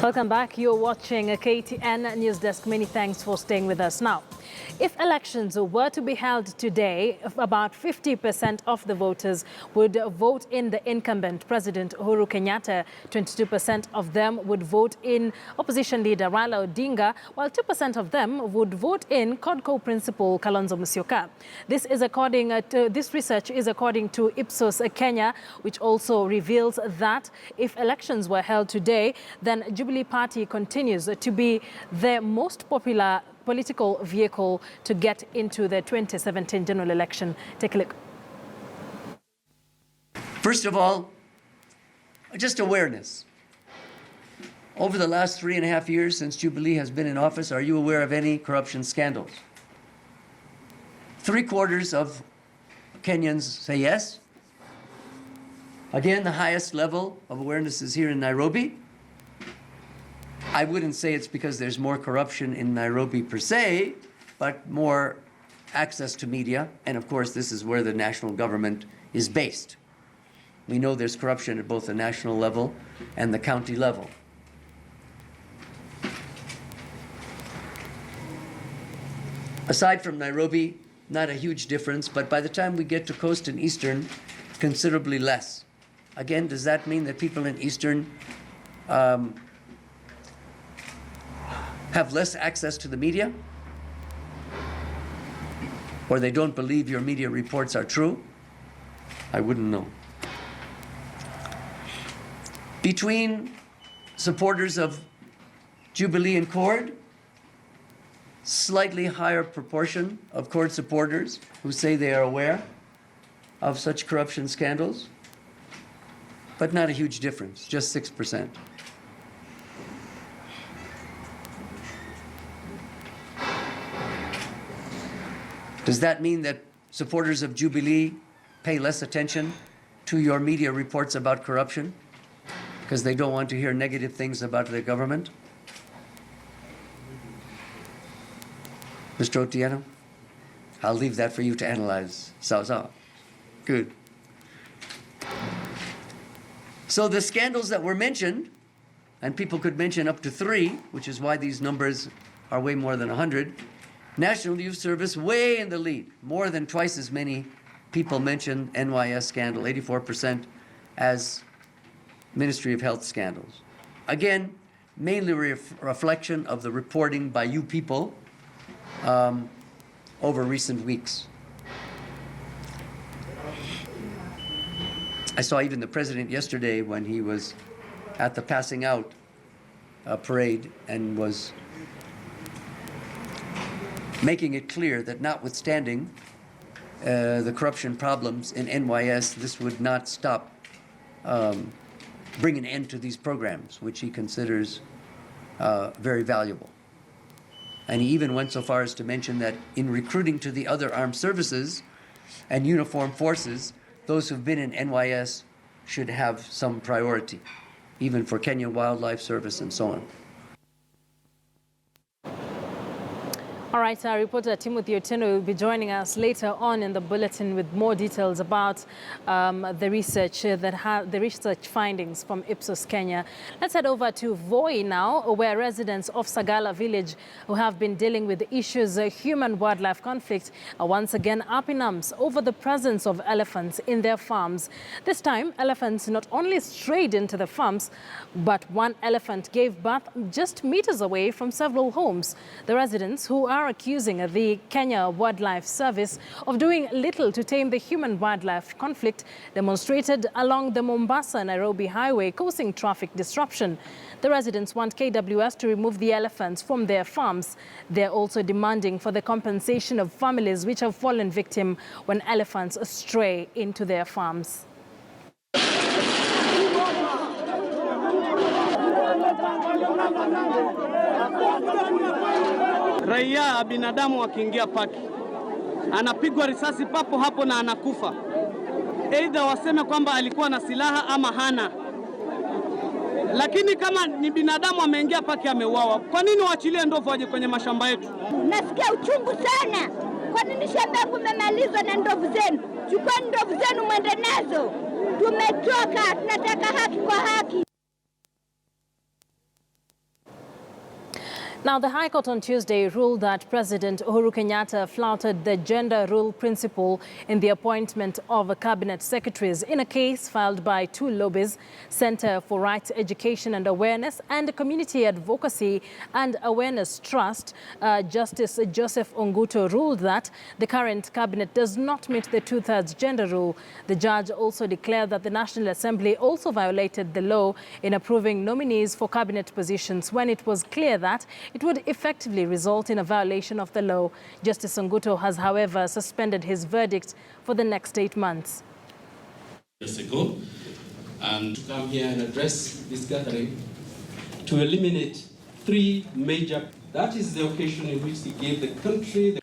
Welcome back. You're watching KTN News Desk. Many thanks for staying with us. Now, if elections were to be held today, about 50% of the voters would vote in the incumbent President Uhuru Kenyatta. 22% of them would vote in opposition leader Raila Odinga, while 2% of them would vote in CODCO principal Kalonzo Musyoka. This research is according to Ipsos Kenya, which also reveals that if elections were held today, then Jubilee Party continues to be the most popular political vehicle to get into the 2017 general election. Take a look. First of all, just awareness. Over the last 3.5 years since Jubilee has been in office, are you aware of any corruption scandals? 3/4 of Kenyans say yes. Again, the highest level of awareness is here in Nairobi. I wouldn't say it's because there's more corruption in Nairobi per se, but more access to media. And of course, this is where the national government is based. We know there's corruption at both the national level and the county level. Aside from Nairobi, not a huge difference, but by the time we get to Coast and Eastern, considerably less. Again, does that mean that people in Eastern have less access to the media? Or they don't believe your media reports are true? I wouldn't know. Between supporters of Jubilee and CORD, slightly higher proportion of CORD supporters who say they are aware of such corruption scandals, but not a huge difference, just 6%. Does that mean that supporters of Jubilee pay less attention to your media reports about corruption because they don't want to hear negative things about the government? Mr. Otieno, I'll leave that for you to analyze. Good. So the scandals that were mentioned, and people could mention up to 3, which is why these numbers are way more than 100, National Youth Service way in the lead. More than twice as many people mentioned NYS scandal, 84%, as Ministry of Health scandals. Again, mainly reflection of the reporting by you people over recent weeks. I saw even the president yesterday when he was at the passing out parade and was making it clear that notwithstanding the corruption problems in NYS, this would not stop bring an end to these programs, which he considers very valuable. And he even went so far as to mention that in recruiting to the other armed services and uniformed forces, those who've been in NYS should have some priority, even for Kenya Wildlife Service and so on. All right, our reporter Timothy Otieno will be joining us later on in the bulletin with more details about the research findings from Ipsos Kenya. Let's head over to Voi now, where residents of Sagala village who have been dealing with the issues of human-wildlife conflict are once again up in arms over the presence of elephants in their farms. This time, elephants not only strayed into the farms, but one elephant gave birth just meters away from several homes. The residents who are accusing the Kenya Wildlife Service of doing little to tame the human-wildlife conflict demonstrated along the Mombasa-Nairobi highway, causing traffic disruption. The residents want KWS to remove the elephants from their farms. They're also demanding for the compensation of families which have fallen victim when elephants stray into their farms. Raia binadamu akiingia paki anapigwa risasi papo hapo na anakufa. Aidha waseme kwamba alikuwa na silaha ama hana. Lakini kama ni binadamu ameingia paki ameuawa, kwa nini waachilie ndovu waje kwenye mashamba yetu? Nasikia uchungu sana. Kwa nini shamba yangu mmemalizwa na ndovu zenu? Chukua ndovu zenu mwende nazo. Tumechoka, tunataka haki kwa haki. Now, the High Court on Tuesday ruled that President Uhuru Kenyatta flouted the gender role principle in the appointment of cabinet secretaries in a case filed by two lobbies, Center for Rights Education and Awareness and Community Advocacy and Awareness Trust. Justice Joseph Onguto ruled that the current cabinet does not meet the two-thirds gender rule. The judge also declared that the National Assembly also violated the law in approving nominees for cabinet positions when it was clear that it would effectively result in a violation of the law. Justice Onguto has, however, suspended his verdict for the next 8 months. Years ago, and to come here and address this gathering to eliminate three major. That is the occasion in which he gave the country the